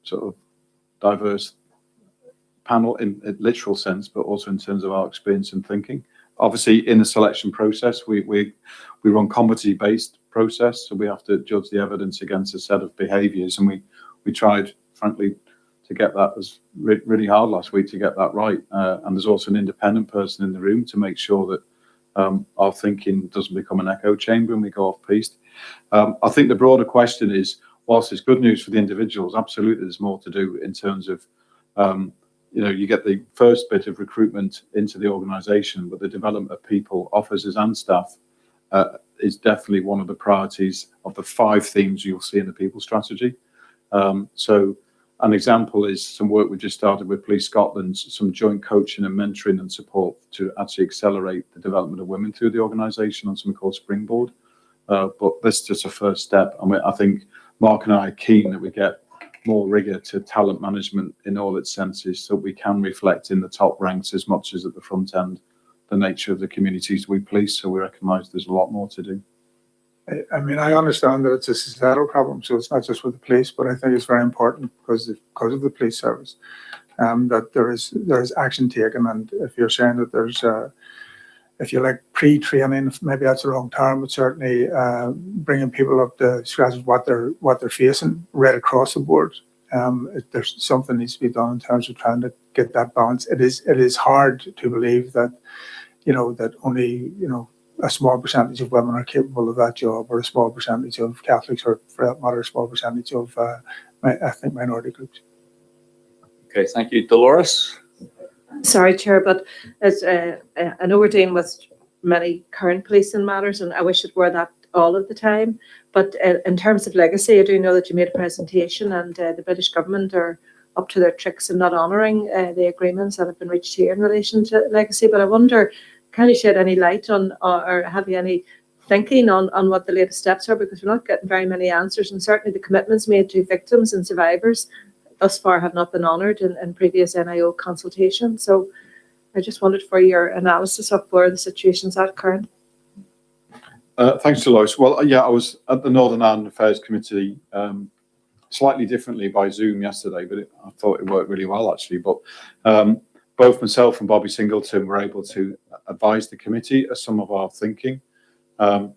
sort of diverse panel in a literal sense, but also in terms of our experience and thinking. Obviously, in the selection process, we run competency-based process, so we have to judge the evidence against a set of behaviours, and we tried, frankly, to get that as really hard last week to get that right. And there's also an independent person in the room to make sure that our thinking doesn't become an echo chamber and we go off-piste. I think the broader question is, whilst it's good news for the individuals, absolutely there's more to do in terms of, you get the first bit of recruitment into the organisation, but the development of people, officers and staff, is definitely one of the priorities of the 5 themes you'll see in the people strategy. So an example is some work we just started with Police Scotland, some joint coaching and mentoring and support to actually accelerate the development of women through the organisation on something called Springboard. But this is just a first step. I mean, I think Mark and I are keen that we get more rigour to talent management in all its senses, so we can reflect in the top ranks as much as at the front end the nature of the communities we police. So we recognise there's a lot more to do. I mean, I understand that it's a societal problem, so it's not just with the police, but I think it's very important because of the police service, that there is action taken. And if you're saying that there's, if you like, pre-training, maybe that's the wrong term, but certainly bringing people up to scratch with what they're facing right across the board. There's something needs to be done in terms of trying to get that balance. It is hard to believe that that only, a small percentage of women are capable of that job, or a small percentage of Catholics, or for that matter, a small percentage of ethnic minority groups. Okay, thank you. Dolores? Sorry, Chair, but as I know we're dealing with many current policing matters, and I wish it were that all of the time. But in terms of legacy, I do know that you made a presentation, and the British government are up to their tricks in not honouring the agreements that have been reached here in relation to legacy. But I wonder, can you shed any light on, or have you any thinking on what the latest steps are? Because we're not getting very many answers, and certainly the commitments made to victims and survivors thus far have not been honoured in previous NIO consultations. So I just wondered for your analysis of where the situation's at current. Thanks, Dolores. Well, yeah, I was at the Northern Ireland Affairs Committee slightly differently by Zoom yesterday, but I thought it worked really well, actually. But both myself and Bobby Singleton were able to advise the committee of some of our thinking.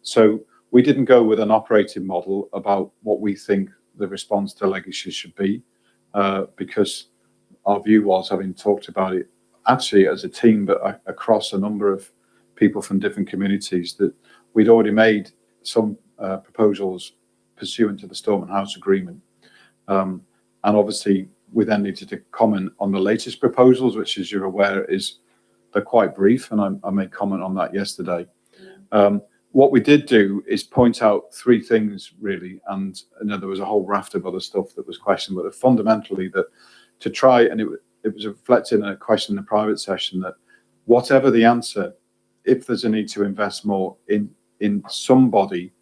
So we didn't go with an operating model about what we think the response to legacy should be, because our view was, having talked about it actually as a team, but across a number of people from different communities, that we'd already made some proposals pursuant to the Stormont House Agreement. And obviously, we then needed to comment on the latest proposals, which, as you're aware, they're quite brief, and I made comment on that yesterday. What we did do is point out three things, really, and there was a whole raft of other stuff that was questioned, but fundamentally that to try, and it was reflected in a question in the private session, that whatever the answer, if there's a need to invest more in somebody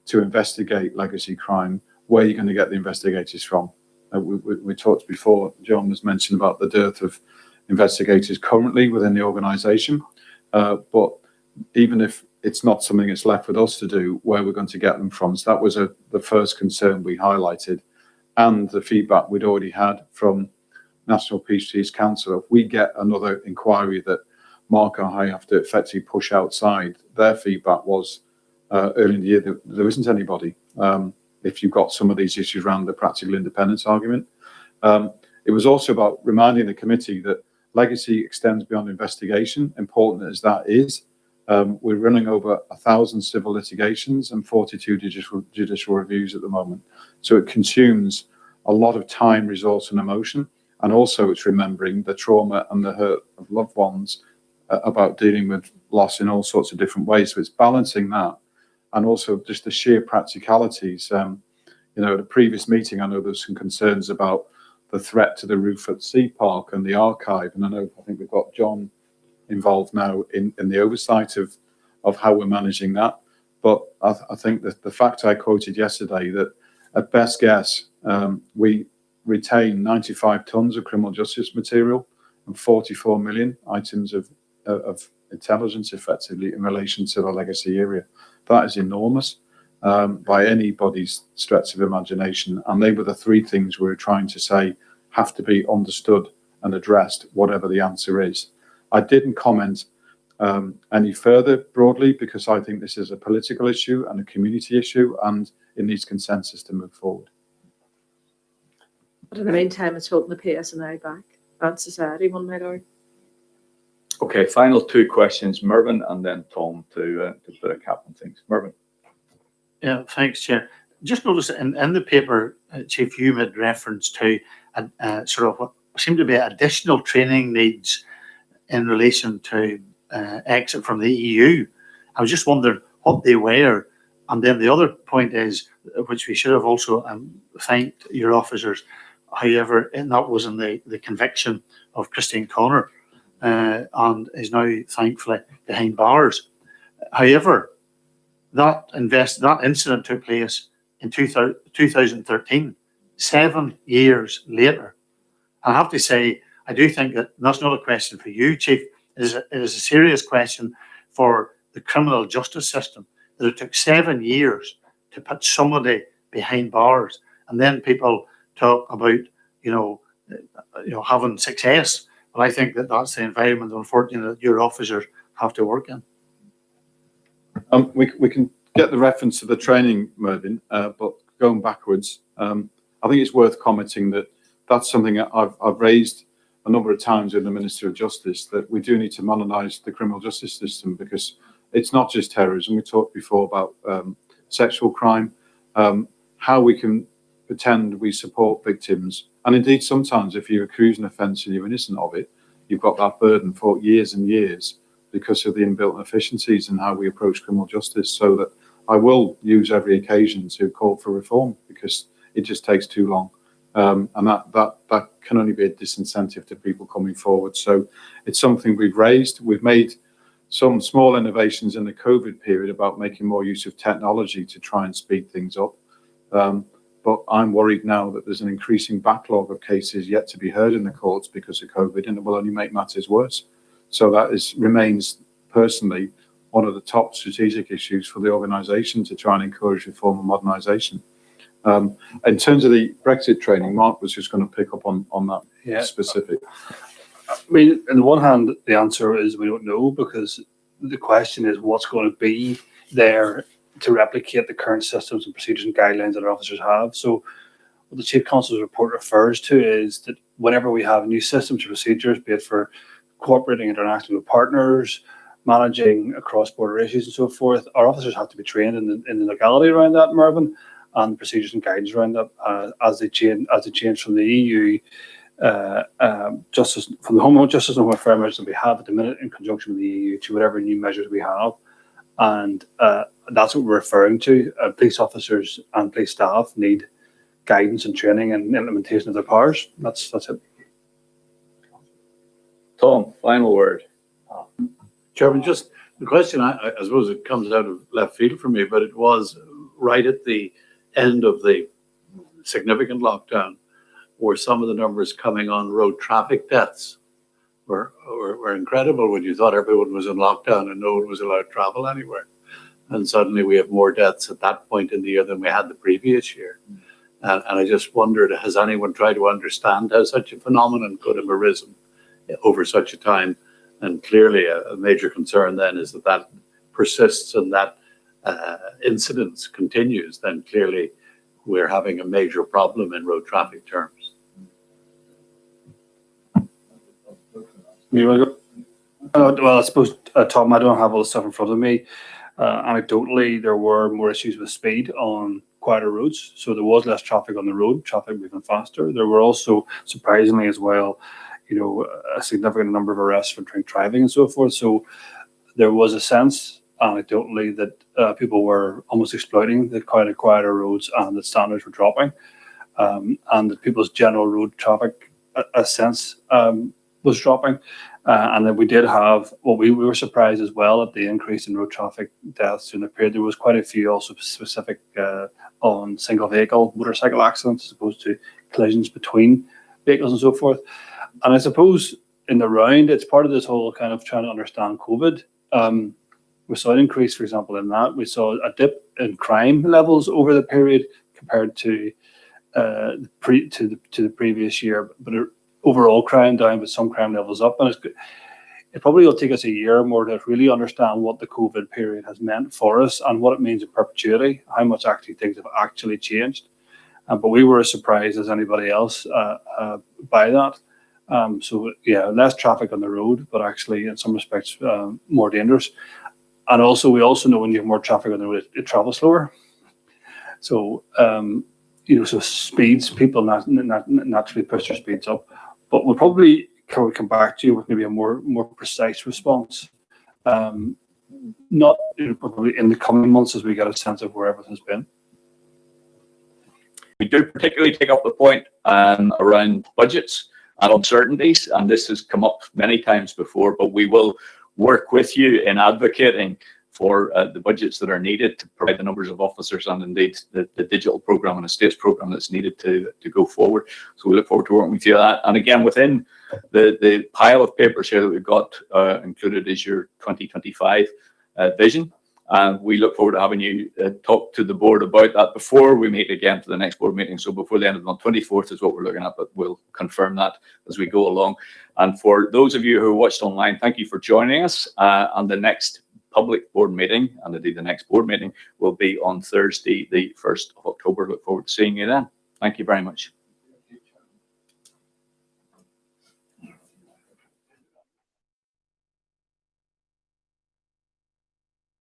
to investigate legacy crime, where are you going to get the investigators from? We talked before, John was mentioned about the dearth of investigators currently within the organisation, but even if it's not something that's left with us to do, where we're going to get them from. So that was the first concern we highlighted, and the feedback we'd already had from National Peace Chiefs Council. If we get another inquiry that Mark and I have to effectively push outside, their feedback was early in the year that there isn't anybody. If you've got some of these issues around the practical independence argument. It was also about reminding the committee that legacy extends beyond investigation, important as that is. We're running over 1,000 civil litigations and 42 judicial reviews at the moment. So it consumes a lot of time, resource and emotion. And also it's remembering the trauma and the hurt of loved ones, about dealing with loss in all sorts of different ways. So it's balancing that. And also just the sheer practicalities. At a previous meeting, I know there's some concerns about the threat to the roof at Sea Park and the archive. And I think we've got John involved now in the oversight of how we're managing that. But I think that the fact I quoted yesterday, that at best guess, we retain 95 tonnes of criminal justice material and 44 million items of intelligence effectively in relation to the legacy area. That is enormous by anybody's stretch of imagination. And they were the three things we were trying to say have to be understood and addressed, whatever the answer is. I didn't comment any further broadly because I think this is a political issue and a community issue, and it needs consensus to move forward. But in the meantime, it's holding the PSNI back and society, one my lord. Okay, final two questions, Meryvn and then Tom to put a cap on things. Meryvn. Yeah, thanks, Chair. Just noticed in the paper, Chief, you made reference to sort of what seemed to be additional training needs in relation to exit from the EU. I was just wondering what they were. And then the other point is, which we should have also thanked your officers, however, and that was in the conviction of Christine Connor, and is now thankfully behind bars. However, that incident took place in 2013, 7 years later. I have to say, I do think that that's not a question for you, Chief. It is a serious question for the criminal justice system, that it took 7 years to put somebody behind bars, and then people talk about having success. But I think that that's the environment, unfortunately, that your officers have to work in. We can get the reference to the training, Meryvn, but going backwards, I think it's worth commenting that that's something that I've raised a number of times with the Minister of Justice that we do need to modernise the criminal justice system, because it's not just terrorism. We talked before about sexual crime, how we can pretend we support victims. And indeed, sometimes if you accuse an offence and you're innocent of it, you've got that burden for years and years because of the inbuilt inefficiencies in how we approach criminal justice. So that I will use every occasion to call for reform, because it just takes too long. And that can only be a disincentive to people coming forward. So it's something we've raised. We've made some small innovations in the COVID period about making more use of technology to try and speed things up. But I'm worried now that there's an increasing backlog of cases yet to be heard in the courts because of COVID, and it will only make matters worse. So that remains personally one of the top strategic issues for the organisation, to try and encourage reform and modernisation. In terms of the Brexit training, Mark was just going to pick up on that specific. I mean, on the one hand, the answer is we don't know, because the question is what's going to be there to replicate the current systems and procedures and guidelines that our officers have. So what the Chief Constable's report refers to is that whenever we have new systems or procedures, be it for cooperating internationally with partners, managing cross-border issues and so forth, our officers have to be trained in the legality around that, Meryvn, and procedures and guidance around that as they change from the EU justice, from the Home Justice and Home Affairs measures that we have at the minute in conjunction with the EU to whatever new measures we have. And that's what we're referring to. Police officers and police staff need guidance and training and implementation of their powers. That's it. Tom, final word. Chairman, just the question, I suppose it comes out of left field for me, but it was right at the end of the significant lockdown where some of the numbers coming on road traffic deaths were incredible, when you thought everyone was in lockdown and no one was allowed to travel anywhere. And suddenly we have more deaths at that point in the year than we had the previous year. And I just wondered, has anyone tried to understand how such a phenomenon could have arisen over such a time? And clearly a major concern then is that persists and that incidence continues, then clearly we're having a major problem in road traffic terms. You want to go? Well, I suppose, Tom, I don't have all the stuff in front of me. Anecdotally, there were more issues with speed on quieter roads, so there was less traffic on the road, traffic moving faster. There were also, surprisingly as well, a significant number of arrests for drink driving and so forth. So there was a sense, anecdotally, that people were almost exploiting the quieter roads, and that standards were dropping, and that people's general road traffic, a sense, was dropping. And then we did have, we were surprised as well at the increase in road traffic deaths in the period. There was quite a few also specific on single vehicle motorcycle accidents, as opposed to collisions between vehicles and so forth. And I suppose in the round, it's part of this whole kind of trying to understand COVID. We saw an increase, for example, in that. We saw a dip in crime levels over the period compared to the previous year, but overall crime down, with some crime levels up. And it probably will take us a year or more to really understand what the COVID period has meant for us and what it means in perpetuity, how much actually things have actually changed. But we were as surprised as anybody else by that. So yeah, less traffic on the road, but actually in some respects more dangerous. And also, we also know when you have more traffic on the road, it travels slower. So so speeds, people naturally push their speeds up. But we'll probably come back to you with maybe a more precise response. Not probably in the coming months, as we get a sense of where everything's been. We do particularly take up the point around budgets and uncertainties, and this has come up many times before, but we will work with you in advocating for the budgets that are needed to provide the numbers of officers and indeed the digital program and estates program that's needed to go forward. So we look forward to working with you on that. And again, within the pile of papers here that we've got included is your 2025 vision. And we look forward to having you talk to the board about that before we meet again for the next board meeting. So before the end of the month, 24th is what we're looking at, but we'll confirm that as we go along. And for those of you who watched online, thank you for joining us. And the next public board meeting, and indeed the next board meeting, will be on Thursday, the 1st of October. Look forward to seeing you then. Thank you very much.